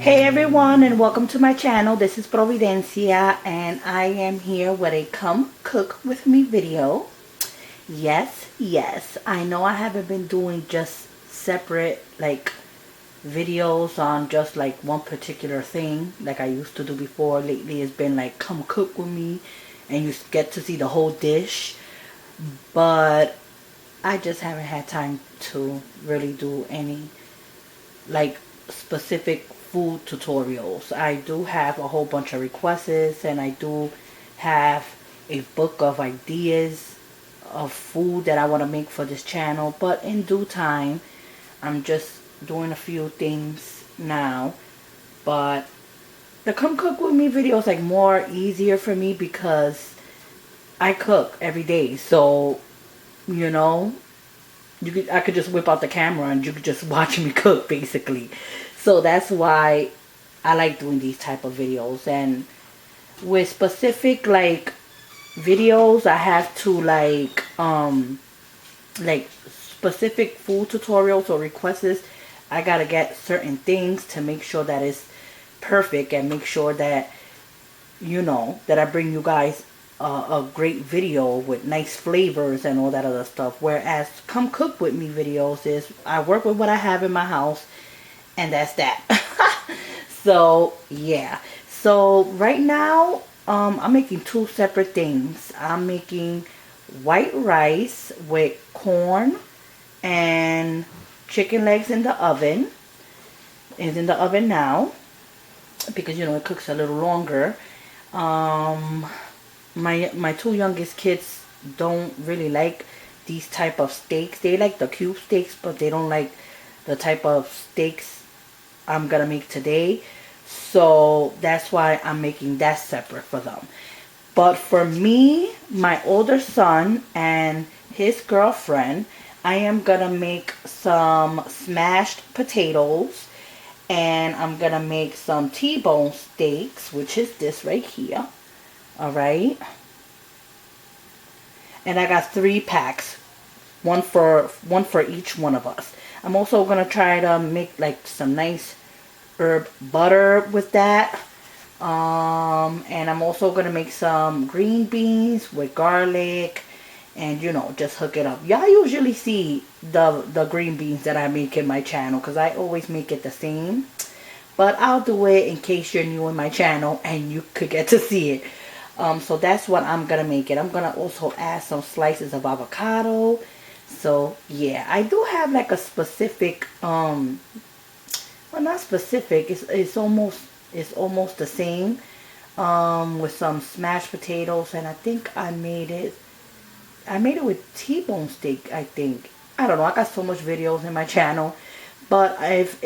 Hey everyone, and welcome to my channel. This is Providencia and I am here with a come cook with me video. Yes, I know I haven't been doing just separate like videos on just like one particular thing like I used to do before. Lately it's been like come cook with me and you get to see the whole dish, but I just haven't had time to really do any like specific food tutorials. I do have a whole bunch of requests and I do have a book of ideas of food that I want to make for this channel, but in due time I'm just doing a few things now. But the come cook with me video is like more easier for me because I cook every day, so you know I could just whip out the camera and you could just watch me cook basically. So that's why I like doing these type of videos. And with specific like videos I have to like specific food tutorials or requests, I gotta get certain things to make sure that it's perfect and make sure that that I bring you guys a great video with nice flavors and all that other stuff. Whereas come cook with me videos is I work with what I have in my house and that's that. So yeah, so right now I'm making two separate things. I'm making white rice with corn and chicken legs in the oven. It's in the oven now because it cooks a little longer. My two youngest kids don't really like these type of steaks. They like the cube steaks, but they don't like the type of steaks I'm gonna make today. So that's why I'm making that separate for them. But for me, my older son and his girlfriend, I am gonna make some smashed potatoes and I'm gonna make some T-bone steaks, which is this right here. Alright, and I got 3 packs, one for each one of us. I'm also gonna try to make like some nice herb butter with that, and I'm also gonna make some green beans with garlic and just hook it up. Y'all usually see the green beans that I make in my channel because I always make it the same, but I'll do it in case you're new in my channel and you could get to see it. So that's what I'm gonna make it. I'm gonna also add some slices of avocado. So yeah, I do have like a specific well, not specific, it's almost the same with some smashed potatoes, and I think I made it with T-bone steak. I think, I don't know, I got so much videos in my channel, but if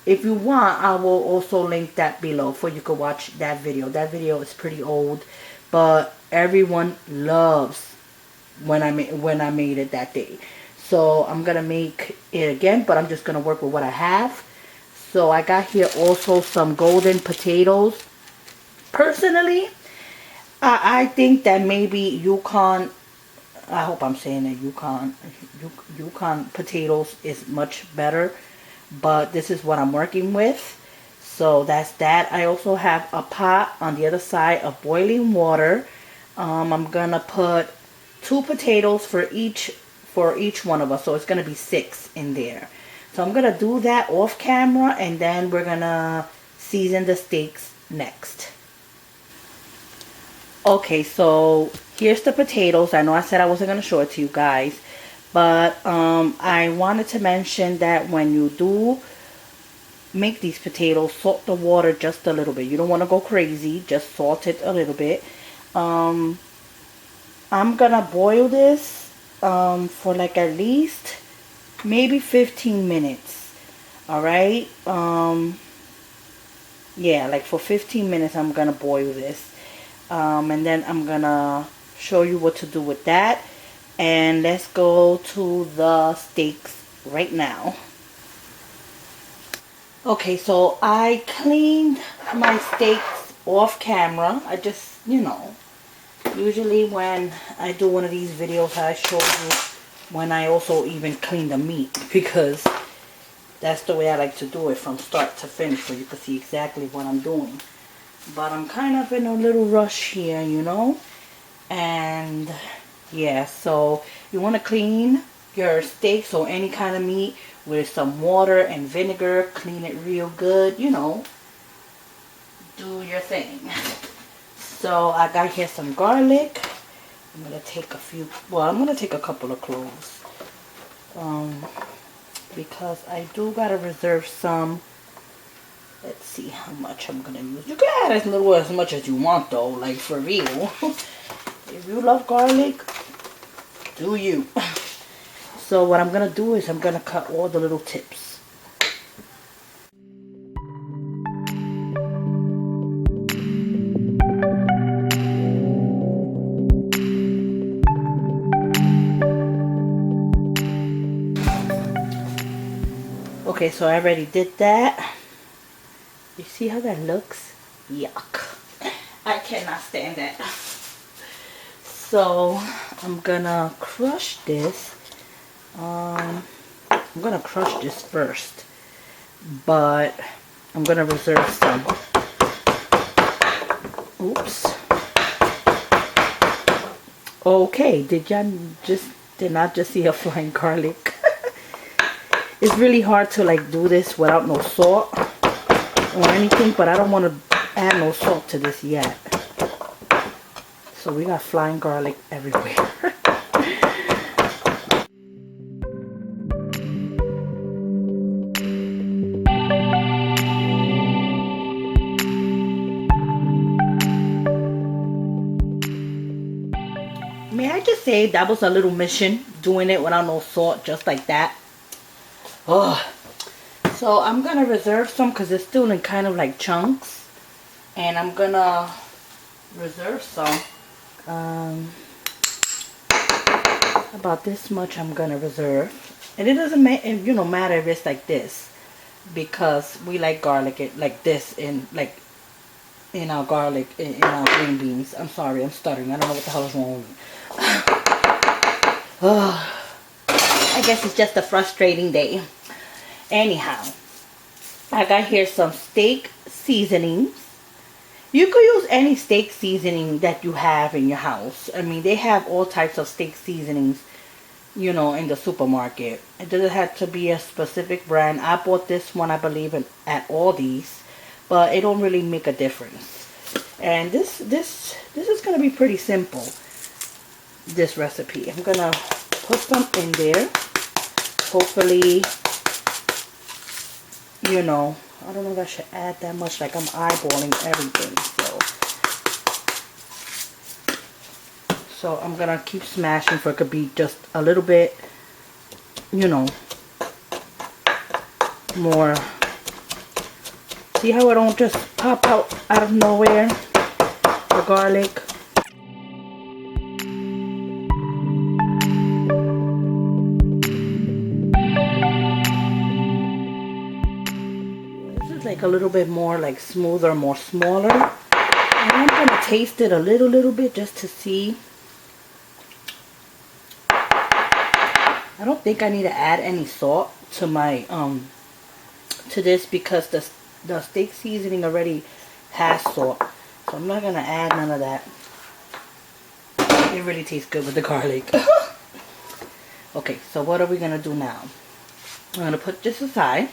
you want, I will also link that below for you could watch that video. That video is pretty old, but everyone loves when I made it that day. So I'm gonna make it again, but I'm just gonna work with what I have. So I got here also some golden potatoes. Personally, I think that maybe Yukon, I hope I'm saying that Yukon potatoes is much better, but this is what I'm working with. So that's that. I also have a pot on the other side of boiling water. I'm gonna put 2 potatoes for each one of us, so it's gonna be 6 in there. So I'm gonna do that off camera and then we're gonna season the steaks next. Okay, so here's the potatoes. I know I said I wasn't gonna show it to you guys, but I wanted to mention that when you do make these potatoes, salt the water just a little bit. You don't want to go crazy, just salt it a little bit. I'm gonna boil this for like at least maybe 15 minutes. Alright, yeah, like for 15 minutes I'm gonna boil this, and then I'm gonna show you what to do with that. And let's go to the steaks right now. Okay, so I cleaned my steaks off camera. I just, usually when I do one of these videos I show you when I also even clean the meat, because That's the way I like to do it from start to finish, so you can see exactly what I'm doing. But I'm kind of in a little rush here, you know. And yeah, so you want to clean your steaks or any kind of meat with some water and vinegar. Clean it real good, you know. Do your thing. So I got here some garlic. I'm going to take a few, well, I'm going to take a couple of cloves. Because I do got to reserve some. Let's see how much I'm going to use. You can add as little as much as you want though, like for real. If you love garlic, do you. So what I'm going to do is I'm going to cut all the little tips. Okay, so I already did that. You see how that looks? Yuck. I cannot stand that. So I'm gonna crush this. I'm gonna crush this first, but I'm gonna reserve some. Oops. Okay, did not just see a flying garlic? It's really hard to like do this without no salt or anything, but I don't want to add no salt to this yet. So we got flying garlic everywhere. May I just say that was a little mission doing it without no salt, just like that. Oh, so I'm gonna reserve some because it's still in kind of like chunks, and I'm gonna reserve some. About this much I'm gonna reserve, and it doesn't matter if it's like this, because we like garlic it like this in our garlic in our green beans. I'm sorry, I'm stuttering. I don't know what the hell is wrong with me. Oh, I guess it's just a frustrating day. Anyhow, I got here some steak seasonings. You could use any steak seasoning that you have in your house. I mean, they have all types of steak seasonings, you know, in the supermarket. It doesn't have to be a specific brand. I bought this one, I believe, at Aldi's, but it don't really make a difference. And this is gonna be pretty simple. This recipe, I'm gonna put some in there. Hopefully, you know, I don't know if I should add that much, like I'm eyeballing everything. So I'm gonna keep smashing for it could be just a little bit, you know, more. See how it don't just pop out of nowhere, the garlic. This is like a little bit more like smoother, more smaller. And I'm gonna taste it a little bit just to see. I don't think I need to add any salt to my to this because the steak seasoning already has salt. So I'm not gonna add none of that. It really tastes good with the garlic. Okay, so what are we gonna do now? I'm gonna put this aside.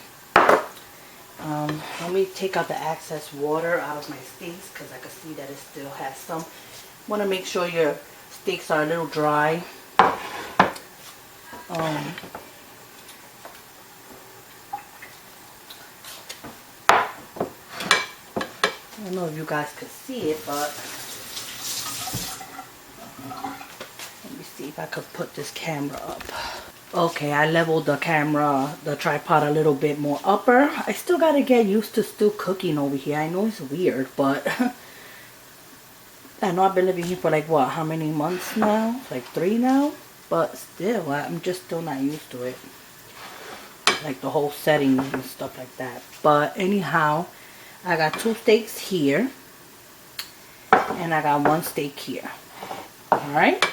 Let me take out the excess water out of my steaks because I can see that it still has some. Want to make sure your steaks are a little dry. I don't know if you guys could see it, but let me see if I could put this camera up. Okay, I leveled the camera, the tripod a little bit more upper. I still gotta get used to still cooking over here. I know it's weird, but I know I've been living here for like what, how many months now? Like 3 now? But still, I'm just still not used to it. Like the whole setting and stuff like that. But anyhow, I got 2 steaks here. And I got 1 steak here. Alright?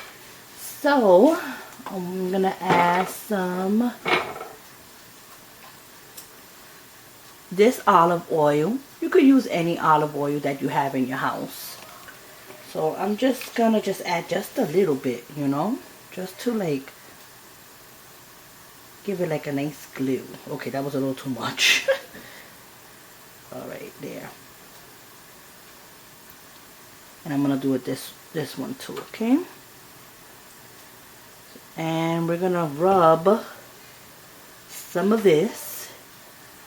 So, I'm going to add some this olive oil. You could use any olive oil that you have in your house. So I'm just gonna add just a little bit, you know, just to like give it like a nice glue. Okay, that was a little too much. All right, there. And I'm gonna do it this one too, okay? And we're gonna rub some of this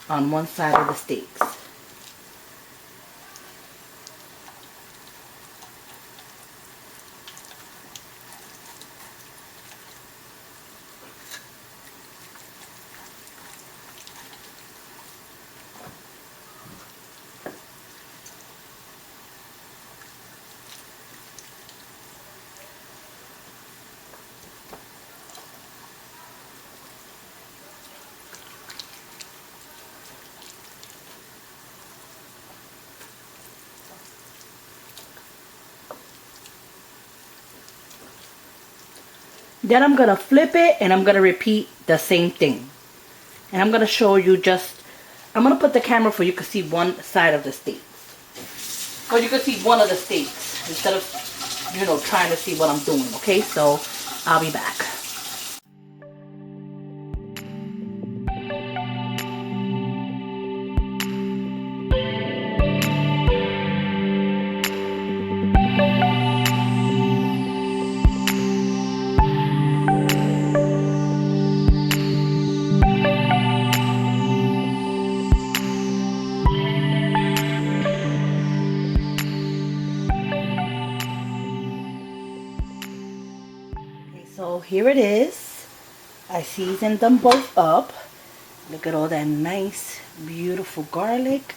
on one side of the steaks. Then I'm gonna flip it and I'm gonna repeat the same thing. And I'm gonna show you I'm gonna put the camera for you can see one side of the steaks. Or you can see one of the steaks instead of, you know, trying to see what I'm doing, okay? So I'll be back. So here it is. I seasoned them both up. Look at all that nice, beautiful garlic.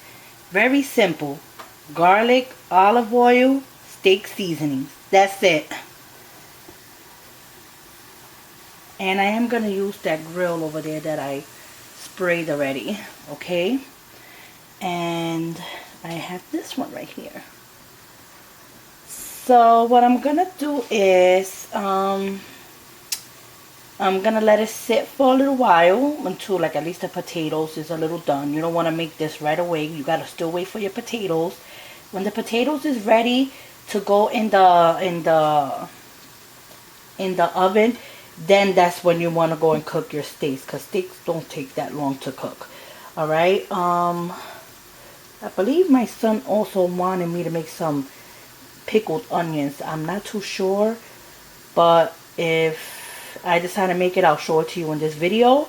Very simple. Garlic, olive oil, steak seasonings. That's it. And I am going to use that grill over there that I sprayed already. Okay. And I have this one right here. So what I'm going to do is... I'm gonna let it sit for a little while until like at least the potatoes is a little done. You don't want to make this right away. You gotta still wait for your potatoes. When the potatoes is ready to go in the oven, then that's when you want to go and cook your steaks, because steaks don't take that long to cook. All right. I believe my son also wanted me to make some pickled onions. I'm not too sure, but if I decide to make it, I'll show it to you in this video.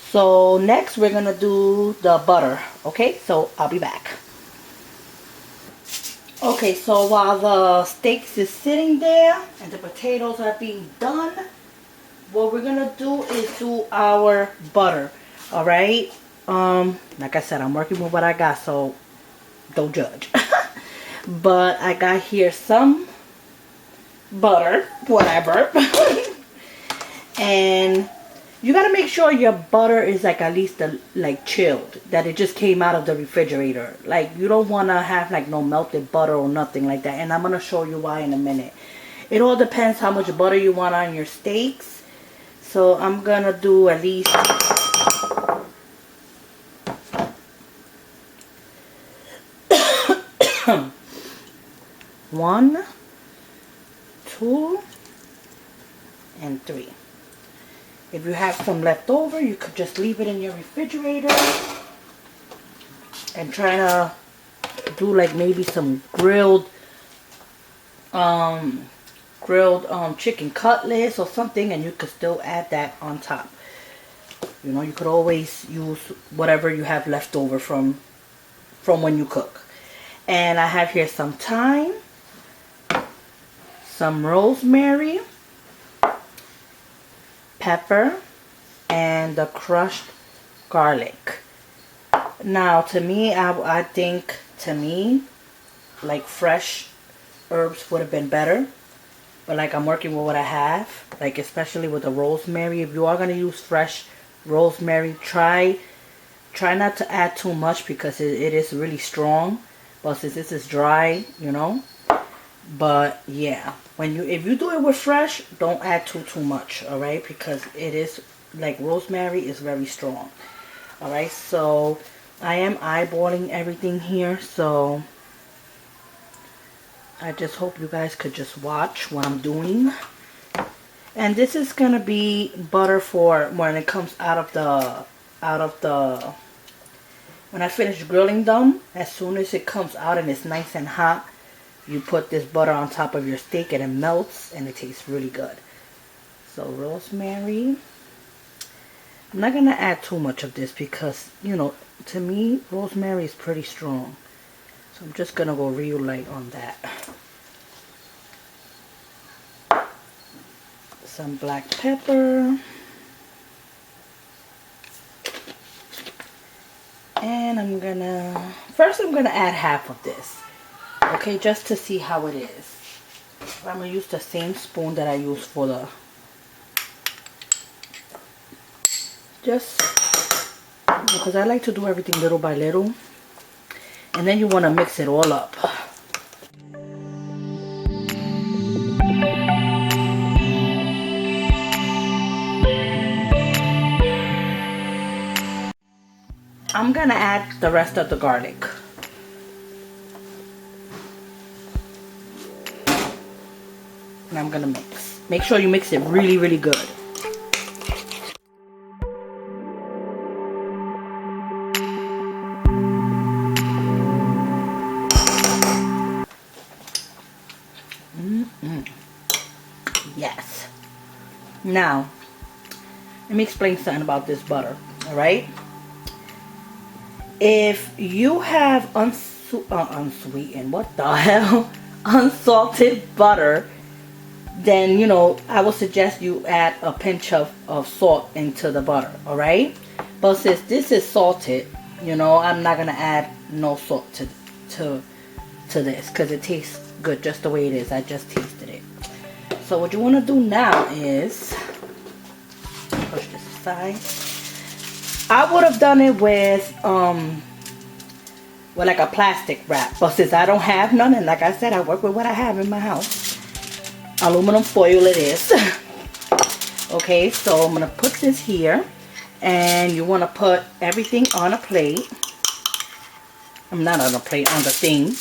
So next we're gonna do the butter. Okay, so I'll be back. Okay, so while the steaks is sitting there and the potatoes are being done, what we're gonna do is do our butter. All right. Like I said, I'm working with what I got, so don't judge. But I got here some butter, whatever. And you gotta make sure your butter is like at least like chilled, that it just came out of the refrigerator. Like you don't want to have like no melted butter or nothing like that. And I'm gonna show you why in a minute. It all depends how much butter you want on your steaks. So I'm gonna do at least 1, 2, and 3. If you have some left over, you could just leave it in your refrigerator and try to do like maybe some grilled chicken cutlets or something, and you could still add that on top. You know, you could always use whatever you have left over from when you cook. And I have here some thyme, some rosemary, pepper, and the crushed garlic. Now to me, I think like fresh herbs would have been better, but like I'm working with what I have, like especially with the rosemary. If you are going to use fresh rosemary, try not to add too much, because it is really strong. But since this is dry, you know. But yeah, if you do it with fresh, don't add too much, all right? Because it is like rosemary is very strong. All right, so I am eyeballing everything here, so I just hope you guys could just watch what I'm doing. And this is gonna be butter for when it comes out of the when I finish grilling them. As soon as it comes out and it's nice and hot, you put this butter on top of your steak and it melts and it tastes really good. So rosemary. I'm not gonna add too much of this because, you know, to me rosemary is pretty strong. So I'm just gonna go real light on that. Some black pepper. And I'm gonna add half of this. Okay, just to see how it is. I'm gonna use the same spoon that I use for the, just because I like to do everything little by little. And then you wanna mix it all up. I'm gonna add the rest of the garlic. And I'm gonna mix. Make sure you mix it really, really good. Yes. Now, let me explain something about this butter. Alright? If you have unsweetened, what the hell? Unsalted butter, then, you know, I would suggest you add a pinch of salt into the butter, alright? But since this is salted, you know, I'm not going to add no salt to this because it tastes good just the way it is. I just tasted it. So what you want to do now is, push this aside. I would have done it with like a plastic wrap, but since I don't have none, and like I said, I work with what I have in my house. Aluminum foil it is. Okay, so I'm gonna put this here, and you want to put everything on a plate. I'm not on a plate, on the thing.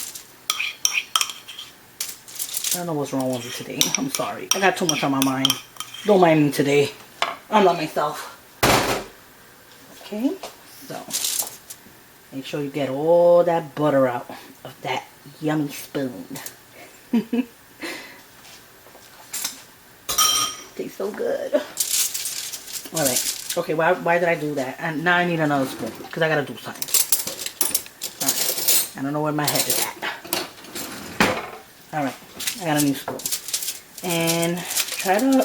I don't know what's wrong with me today. I'm sorry. I got too much on my mind. Don't mind me today. I'm not myself. Okay, so make sure you get all that butter out of that yummy spoon. Tastes so good. Alright. Okay, why did I do that? And now I need another spoon because I gotta do something. Alright. I don't know where my head is at. Alright. I got a new spoon. And try to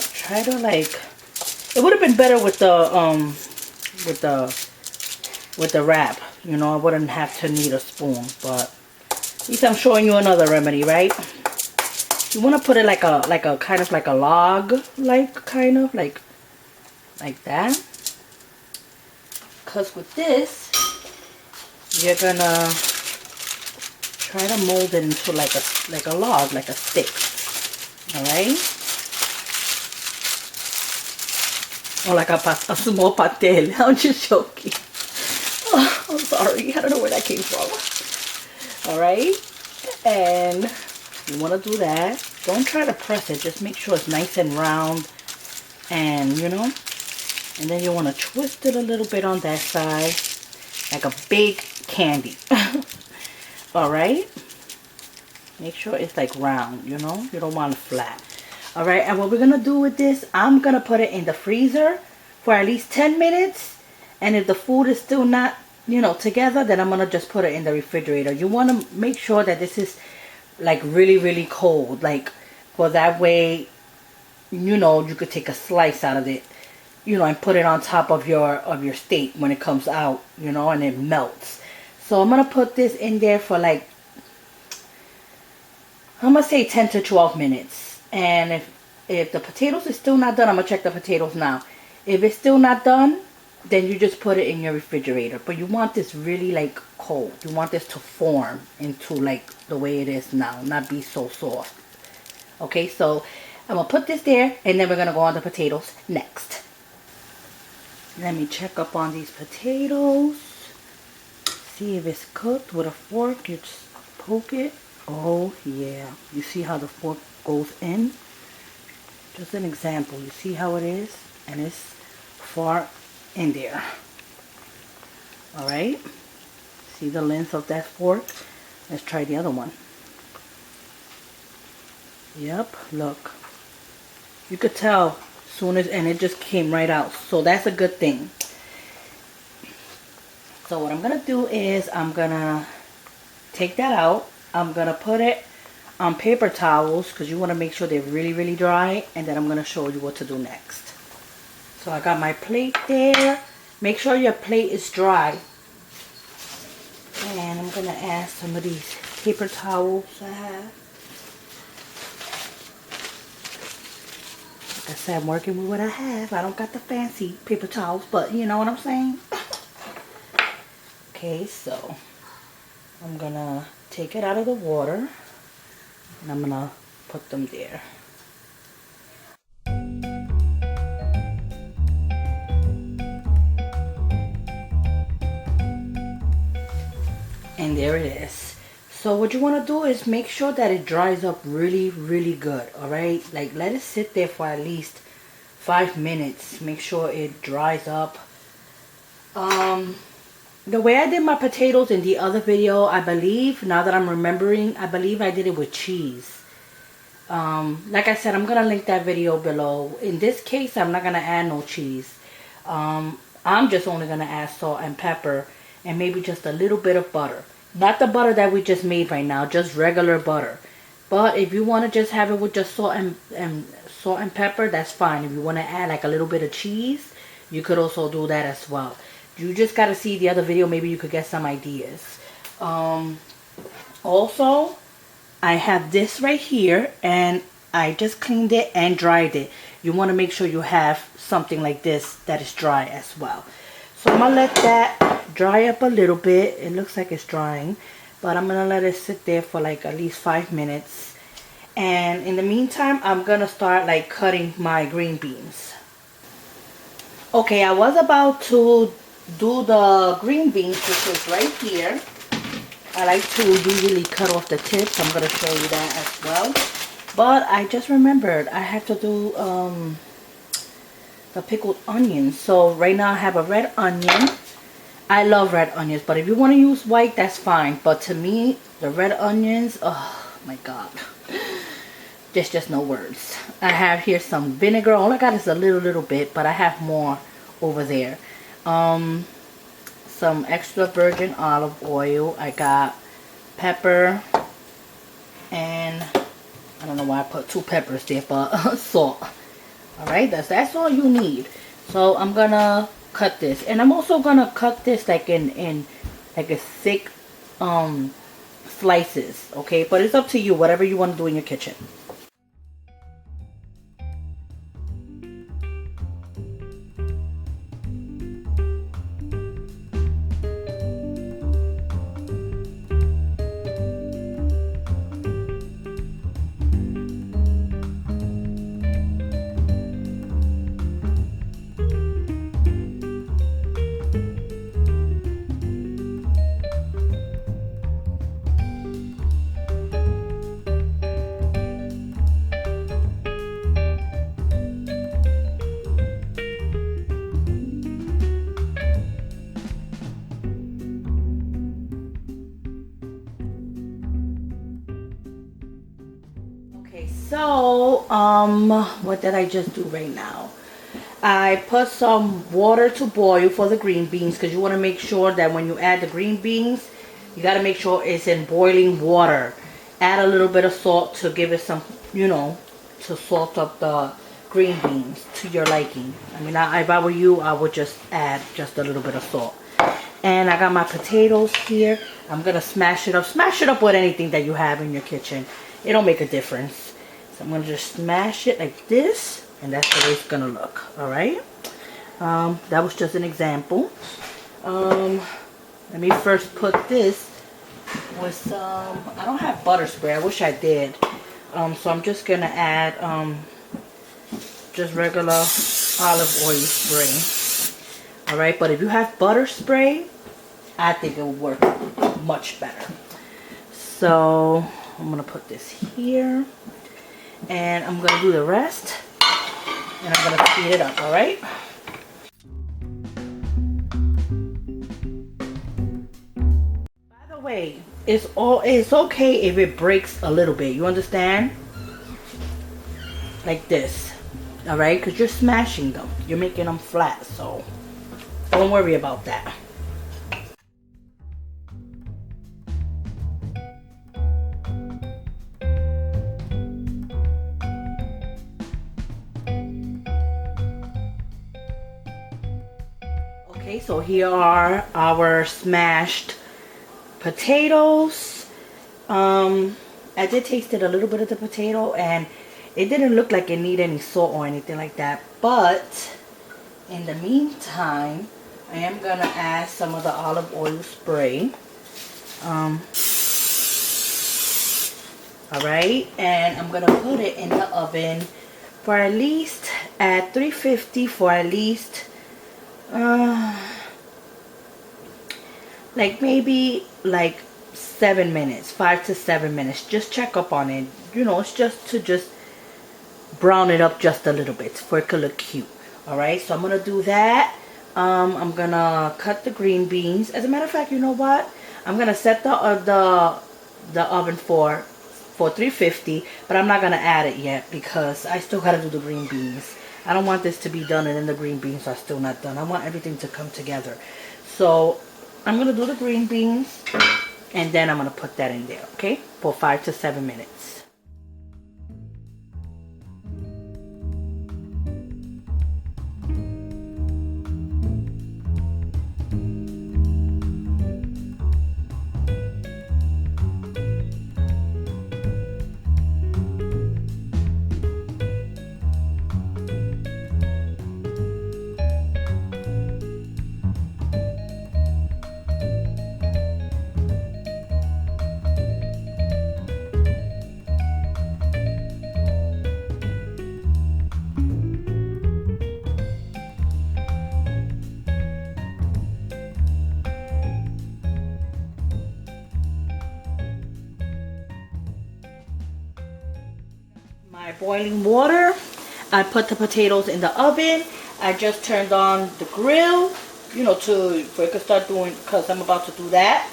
like, it would have been better with the wrap. You know, I wouldn't have to need a spoon, but at least I'm showing you another remedy, right? You want to put it like a kind of like a log, like that. Because with this, you're gonna try to mold it into like a log, like a stick. All right. Or like a small pastel. I'm just joking. Oh, I'm sorry. I don't know where that came from. All right. And you want to do that. Don't try to press it. Just make sure it's nice and round. And, you know. And then you want to twist it a little bit on that side. Like a big candy. All right. Make sure it's like round, you know. You don't want it flat. All right. And what we're going to do with this, I'm going to put it in the freezer for at least 10 minutes. And if the food is still not, you know, together, then I'm going to just put it in the refrigerator. You want to make sure that this is like really, really cold. Like, for that way, you know, you could take a slice out of it, you know, and put it on top of your steak when it comes out, you know, and it melts. So I'm going to put this in there for like, I'm going to say 10 to 12 minutes. And if the potatoes is still not done, I'm going to check the potatoes now. If it's still not done, then you just put it in your refrigerator. But you want this really like cold. You want this to form into like the way it is now, not be so soft. Okay, so I'm going to put this there, and then we're going to go on the potatoes next. Let me check up on these potatoes. see if it's cooked with a fork. You just poke it. Oh yeah, you see how the fork goes in? Just an example. You see how it is? And it's far in there. Alright? See the length of that fork? Let's try the other one. Yep, look. You could tell soon as, and it just came right out. So that's a good thing. So what I'm going to do is I'm going to take that out. I'm going to put it on paper towels because you want to make sure they're really, really dry. And then I'm going to show you what to do next. So I got my plate there. Make sure your plate is dry. And I'm going to add some of these paper towels I have. Like I said, I'm working with what I have. I don't got the fancy paper towels, but you know what I'm saying? Okay, so I'm going to take it out of the water. And I'm going to put them there. And there it is. So what you want to do is make sure that it dries up really, really good. Alright? Like let it sit there for at least 5 minutes. Make sure it dries up. The way I did my potatoes in the other video, I believe, now that I'm remembering, I believe I did it with cheese. Like I said, I'm going to link that video below. In this case, I'm not going to add no cheese. I'm just only going to add salt and pepper and maybe just a little bit of butter. Not the butter that we just made right now, just regular butter. But if you want to just have it with just salt and pepper, that's fine. If you want to add like a little bit of cheese, you could also do that as well. You just got to see the other video. Maybe you could get some ideas. Also, I have this right here. And I just cleaned it and dried it. You want to make sure you have something like this that is dry as well. So I'm going to let that dry up a little bit. It looks like it's drying. But I'm going to let it sit there for like at least 5 minutes. And in the meantime, I'm going to start like cutting my green beans. Okay, I was about to do the green beans, which is right here. I like to usually cut off the tips. I'm going to show you that as well. But I just remembered I have to do the pickled onions. So right now I have a red onion. I love red onions, but if you want to use white, that's fine. But to me, the red onions, oh my god. There's just no words. I have here some vinegar. All I got is a little bit, but I have more over there. Some extra virgin olive oil. I got pepper and I don't know why I put 2 peppers there, but salt. Alright, that's all you need. So I'm gonna cut this, and I'm also gonna cut this like in like a thick slices, okay? But it's up to you, whatever you want to do in your kitchen. So, what did I just do right now? I put some water to boil for the green beans, because you want to make sure that when you add the green beans, you got to make sure it's in boiling water. Add a little bit of salt to give it some, you know, to salt up the green beans to your liking. I mean, if I were you, I would just add just a little bit of salt. And I got my potatoes here. I'm going to smash it up. Smash it up with anything that you have in your kitchen. It don't make a difference. So I'm going to just smash it like this. And that's the way it's going to look. Alright. That was just an example. Let me first put this with some... I don't have butter spray. I wish I did. So I'm just going to add just regular olive oil spray. Alright. But if you have butter spray, I think it would work much better. So I'm gonna put this here, and I'm gonna do the rest, and I'm gonna speed it up. All right. By the way, it's okay if it breaks a little bit. You understand? Like this. All right, because you're smashing them. You're making them flat, so don't worry about that. Okay, so here are our smashed potatoes. I did taste it a little bit of the potato, and it didn't look like it needed any salt or anything like that. But in the meantime, I am gonna add some of the olive oil spray. Alright, and I'm gonna put it in the oven for at least at 350 for at least like maybe like 7 minutes, 5 to 7 minutes. Just check up on it. You know, it's just to brown it up just a little bit for it to look cute. Alright, so I'm gonna do that. I'm gonna cut the green beans. As a matter of fact, you know what? I'm gonna set the oven for 350, but I'm not gonna add it yet because I still gotta do the green beans. I don't want this to be done and then the green beans are still not done. I want everything to come together. So I'm gonna do the green beans, and then I'm gonna put that in there, okay? For 5 to 7 minutes. My boiling water. I put the potatoes in the oven. I just turned on the grill, you know, for it to start doing, because I'm about to do that.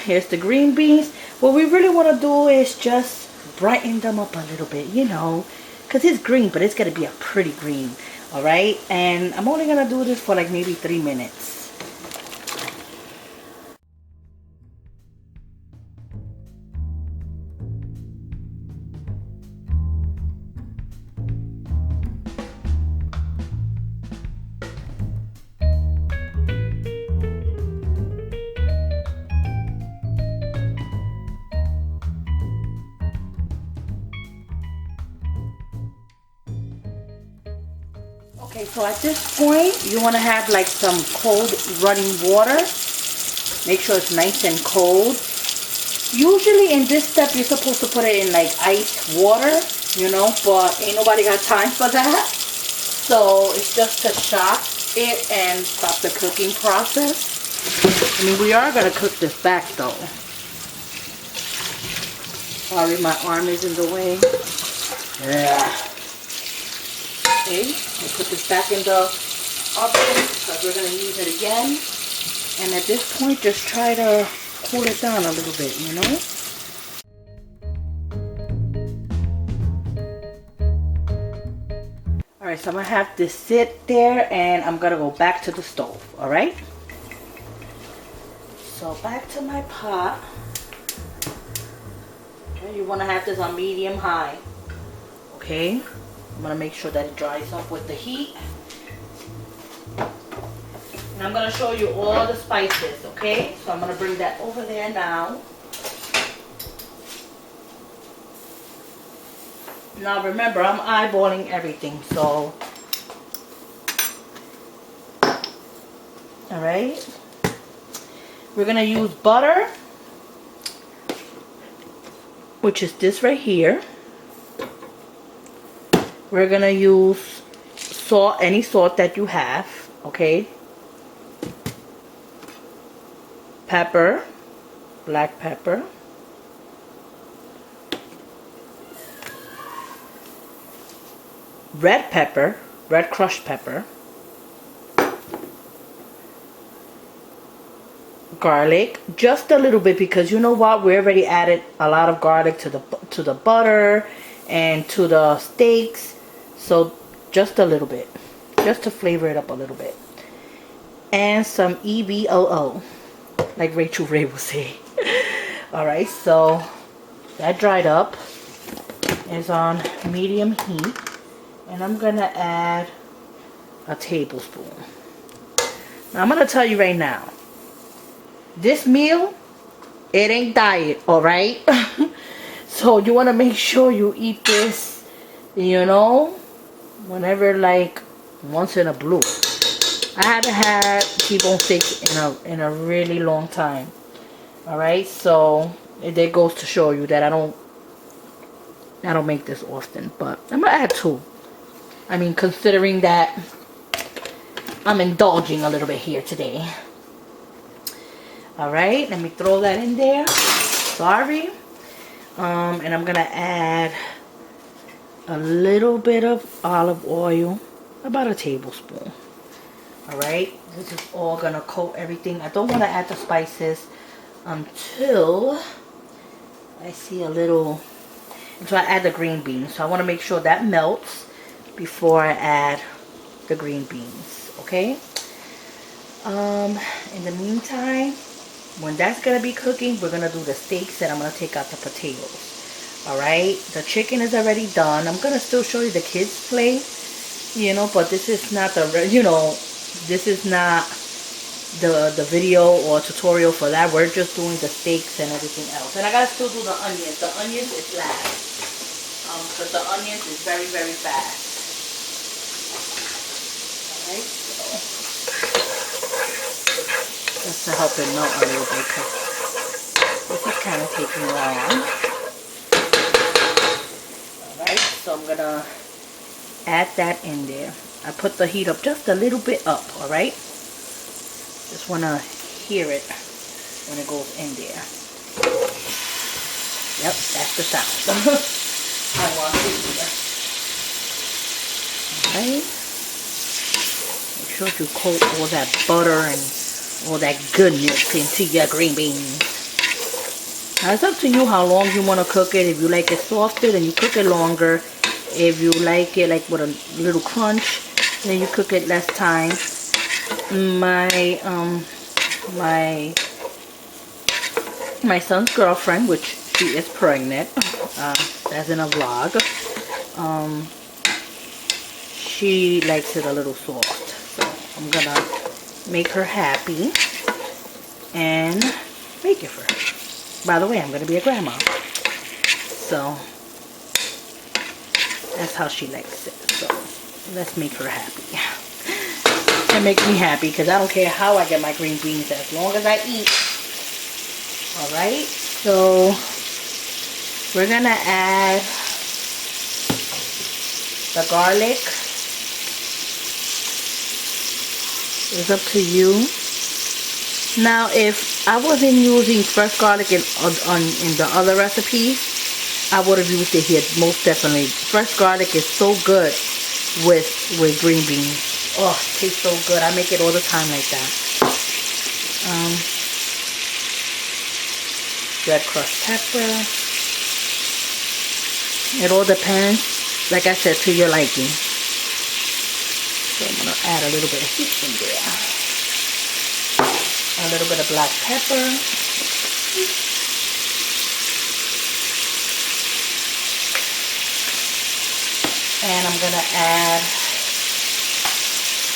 Here's the green beans. What we really want to do is just brighten them up a little bit, you know, because it's green, but it's going to be a pretty green. All right, and I'm only going to do this for like maybe 3 minutes. Okay, so at this point, you want to have like some cold running water. Make sure it's nice and cold. Usually in this step, you're supposed to put it in like iced water, you know, but ain't nobody got time for that. So it's just to shock it and stop the cooking process. I mean, we are going to cook this back though. Sorry, my arm is in the way. Yeah. Okay, we'll put this back in the oven because we're going to use it again. And at this point, just try to cool it down a little bit, you know. Alright, so I'm going to have this sit there and I'm going to go back to the stove, alright? So back to my pot. Okay, you want to have this on medium high, okay? I'm going to make sure that it dries up with the heat. And I'm going to show you all the spices, okay? So I'm going to bring that over there now. Now remember, I'm eyeballing everything, so. Alright. We're going to use butter, which is this right here. We're going to use salt, any salt that you have, okay? pepper, black pepper, red pepper, red crushed pepper, garlic, just a little bit, because you know what, we already added a lot of garlic to the butter and to the steaks, so just a little bit, just to flavor it up a little bit. And some EVOO, like Rachel Ray will say. Alright, so that dried up, is on medium heat, and I'm gonna add a tablespoon. Now I'm gonna tell you right now, this meal, it ain't diet, alright? So you want to make sure you eat this, you know, whenever, like once in a blue. I haven't had T-bone steaks in a really long time. Alright, so it goes to show you that I don't make this often, but I'm gonna add 2. I mean, considering that I'm indulging a little bit here today. Alright, let me throw that in there. Sorry. And I'm gonna add a little bit of olive oil, about a tablespoon. Alright, this is all gonna coat everything. I don't want to add the spices until I see a little, until I add the green beans. So I want to make sure that melts before I add the green beans. Okay. In the meantime, when that's gonna be cooking, we're gonna do the steaks, and I'm gonna take out the potatoes. Alright, the chicken is already done. I'm gonna still show you the kids play, you know, but this is not the, you know, this is not the video or tutorial for that. We're just doing the steaks and everything else. And I gotta still do the onions. The onions is last, because the onions is very, very fast. Alright, so just to help it melt a little bit, because this is kind of taking long. Alright, so I'm gonna add that in there. I put the heat up just a little bit up, alright? Just want to hear it when it goes in there. Yep, that's the sound. I want to hear. Alright? Make sure you coat all that butter and all that goodness into your green beans. Now it's up to you how long you want to cook it. If you like it softer, then you cook it longer. If you like it like with a little crunch, then you cook it less time. My son's girlfriend, which she is pregnant, that's in a vlog, she likes it a little soft. So I'm gonna make her happy and make it for her. By the way, I'm gonna be a grandma, so that's how she likes it. So let's make her happy. It makes me happy, because I don't care how I get my green beans as long as I eat. Alright, so we're gonna add the garlic. It's up to you. Now, if I wasn't using fresh garlic in the other recipes, I would have used it here, most definitely. Fresh garlic is so good with green beans. Oh, it tastes so good. I make it all the time like that. Red crushed pepper. It all depends, like I said, to your liking. So I'm going to add a little bit of heat in there. A little bit of black pepper. And I'm going to add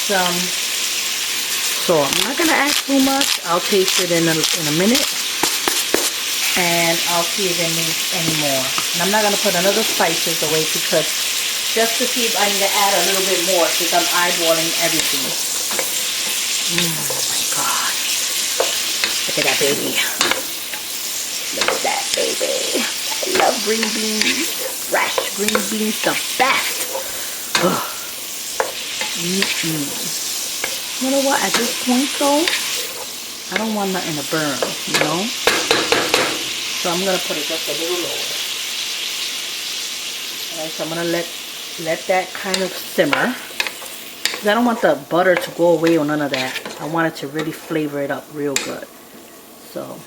some salt. I'm not going to add too much. I'll taste it in a minute. And I'll see if it needs any more. And I'm not going to put another spices away, because just to see if I need to add a little bit more, since I'm eyeballing everything. Oh my God. Look at that baby. Look at that baby. I love green beans. Fresh green beans, the best. Ugh. You know what? At this point, though, I don't want nothing to burn, you know? So I'm gonna put it just a little lower. Alright, so I'm gonna let that kind of simmer. I don't want the butter to go away or none of that. I want it to really flavor it up real good. So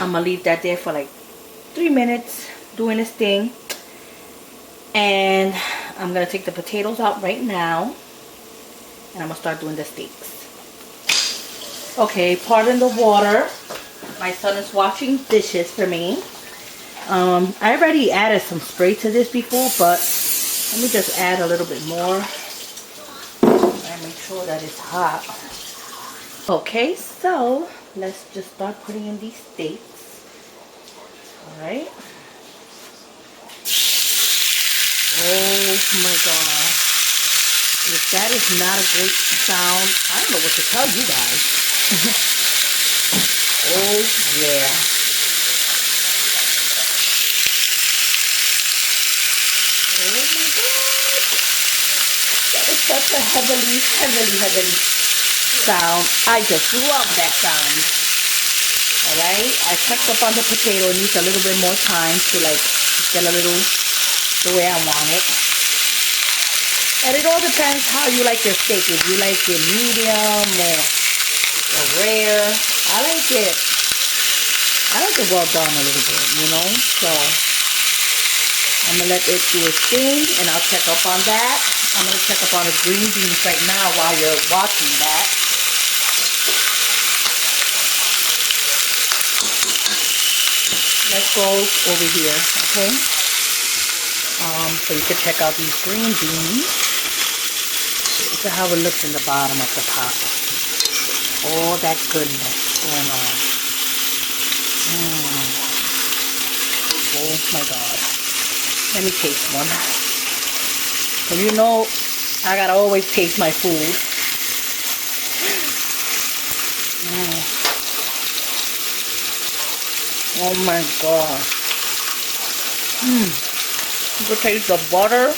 I'm gonna leave that there for like 3 minutes doing this thing. And I'm gonna take the potatoes out right now. And I'm gonna start doing the steaks. Okay, pardon the water. My son is washing dishes for me. I already added some spray to this before, but let me just add a little bit more. And make sure that it's hot. Okay, so let's just start putting in these steaks. Alright. Oh my god. If that is not a great sound, I don't know what to tell you guys. Oh yeah. Oh my god. That is such a heavenly sound. I just love that sound. Alright, I checked up on the potato. It needs a little bit more time to like get a little the way I want it. And it all depends how you like your steak. If you like it medium or rare. I like it well done a little bit, you know. So I'm gonna let it do its thing and I'll check up on that. I'm gonna check up on the green beans right now while you're watching that. Let's go over here, okay? So you can check out these green beans. Look at how it looks in the bottom of the pot. All that goodness going on. Oh my god. Let me taste one. So you know, I gotta always taste my food. Oh my god. You can taste the butter,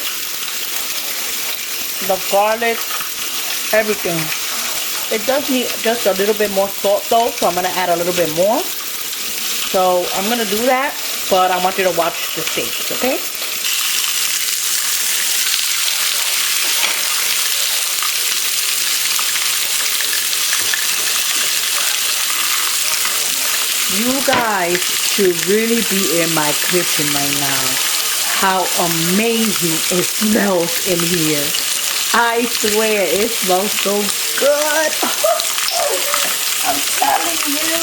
the garlic, everything. It does need just a little bit more salt though, so I'm going to add a little bit more. So I'm going to do that, but I want you to watch the steaks, okay? You guys should really be in my kitchen right now. How amazing it smells in here. I swear it smells so good. I'm telling you.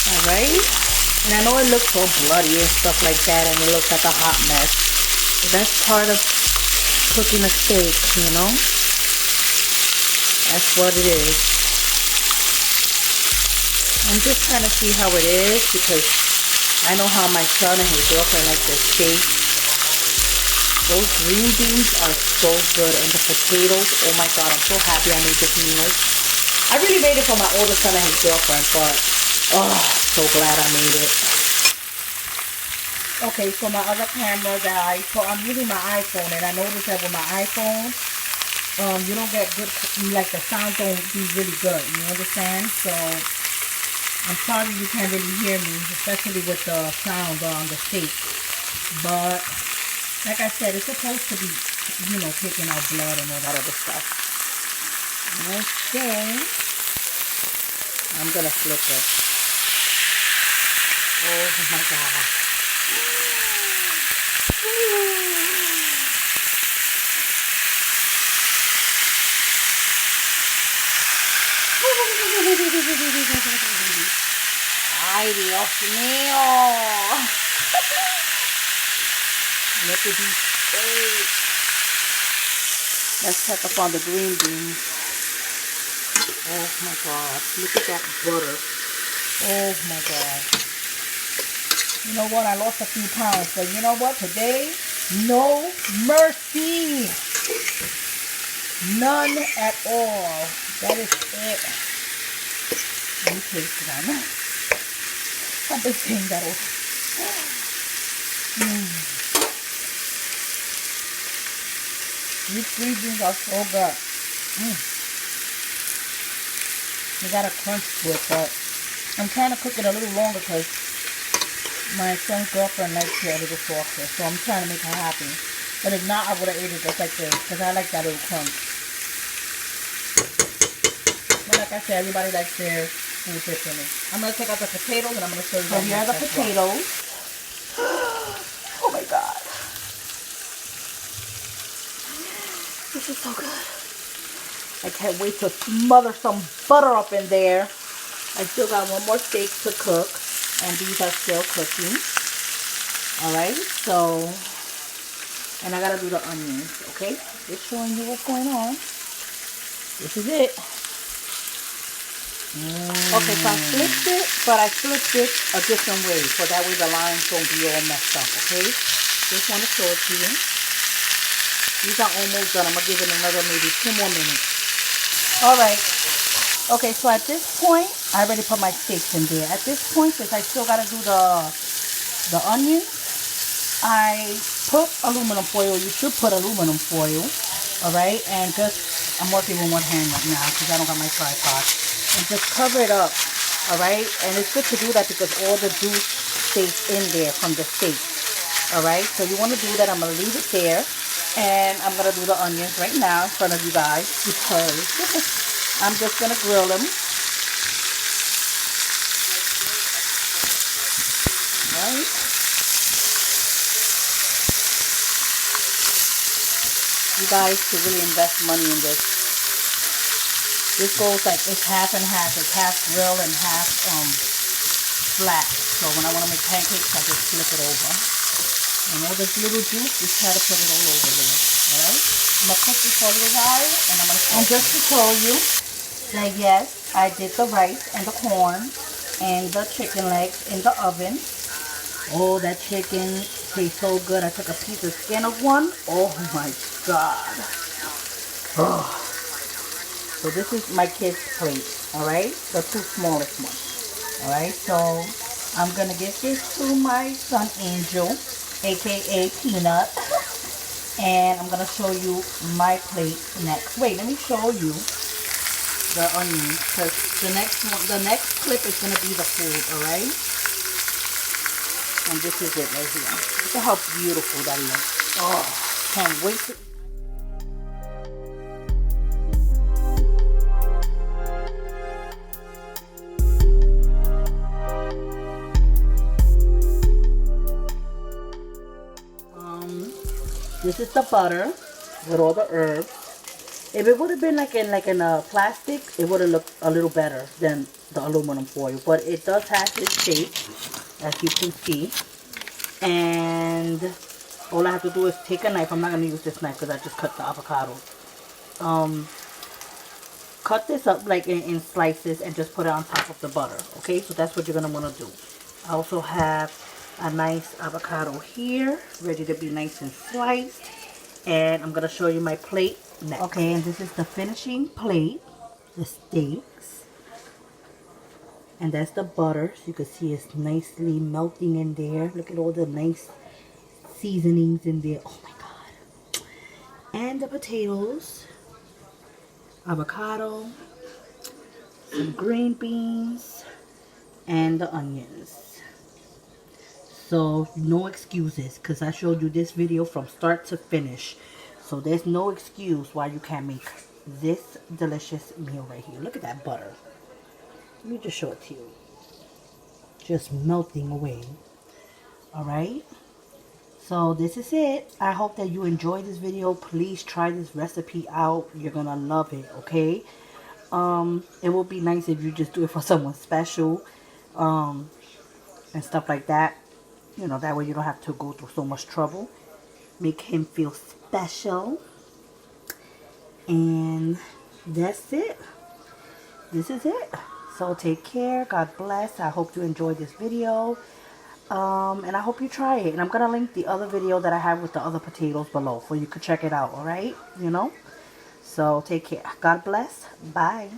Alright. And I know it looks so bloody and stuff like that, and it looks like a hot mess. But that's part of cooking a steak, you know? That's what it is. I'm just trying to see how it is because I know how my son and his girlfriend like their steak. Those green beans are so good, and the potatoes, oh my god, I'm so happy I made this meal. I really made it for my older son and his girlfriend, but oh, so glad I made it. Okay, so my other camera died, so I'm using my iPhone, and I noticed that with my iPhone, you don't get good, like the sound don't be really good, you understand? So I'm sorry you can't really hear me, especially with the sound on the steak. But like I said, it's supposed to be, you know, taking out blood and all that other stuff. Okay. I'm gonna flip it. Oh my god. Ay, Dios mío. Look at these steaks. Let's check up on the green beans. Oh my god. Look at that butter. Oh my god. You know what? I lost a few pounds. But you know what? Today, no mercy. None at all. That is it. Let me taste one. I've been saying that over. These green beans are so good. They got a crunch to it, but I'm trying to cook it a little longer because my son's girlfriend likes it a little softer, so I'm trying to make her happy. But if not, I would have ate it just like this because I like that little crunch. But like I said, everybody likes their food differently. I'm going to take out the potatoes and I'm going to show you. So here are the potatoes. Oh my God. This is so good. I can't wait to smother some butter up in there. I still got one more steak to cook, and these are still cooking. Alright, so, and I gotta do the onions, okay? Just showing you what's going on. This is it. Okay, so I flipped it, but I flipped it a different way, so that way the lines don't be all messed up, okay? Just want to show it to you. These are almost done. I'm going to give it another maybe 2 more minutes. Alright. Okay, so at this point, I already put my steaks in there. At this point, since I still got to do the onions, I put aluminum foil. You should put aluminum foil. Alright, and just, I'm working with one hand right now because I don't got my tripod. And just cover it up. Alright, and it's good to do that because all the juice stays in there from the steak. Alright, so you want to do that. I'm going to leave it there. And I'm going to do the onions right now in front of you guys because I'm just going to grill them. Right. You guys should really invest money in this. This goes like, it's half and half. It's half grilled and half flat. So when I want to make pancakes, I just flip it over. And all this little juice, just try to put it all over there. Alright? I'm going to cook this for a little while. And I'm going to, and just to show you that yes, I did the rice and the corn and the chicken legs in the oven. Oh, that chicken tastes so good. I took a piece of skin of one. Oh my God. Oh. So this is my kid's plate. Alright? The 2 smallest ones. Alright? So I'm going to give this to my son Angel, aka Peanut, and I'm going to show you my plate next. Wait, let me show you the onions because the next clip is going to be the food, alright? And this is it right here. Look at how beautiful that looks. Oh, can't wait to this is the butter with all the herbs. If it would have been like in a plastic, it would have looked a little better than the aluminum foil. But it does have its shape, as you can see. And all I have to do is take a knife. I'm not going to use this knife because I just cut the avocado. Cut this up like in slices and just put it on top of the butter. Okay, so that's what you're going to want to do. I also have a nice avocado here, ready to be nice and sliced. And I'm going to show you my plate next. Okay, and this is the finishing plate, the steaks. And that's the butter. So you can see it's nicely melting in there. Look at all the nice seasonings in there. Oh my God. And the potatoes, avocado, some green beans, and the onions. So no excuses because I showed you this video from start to finish. So there's no excuse why you can't make this delicious meal right here. Look at that butter. Let me just show it to you. Just melting away. Alright. So this is it. I hope that you enjoyed this video. Please try this recipe out. You're going to love it. Okay. It would be nice if you just do it for someone special. And stuff like that. You know, that way you don't have to go through so much trouble. Make him feel special. And that's it. This is it. So take care. God bless. I hope you enjoyed this video. And I hope you try it. And I'm going to link the other video that I have with the other potatoes below. So you could check it out. Alright? You know? So take care. God bless. Bye.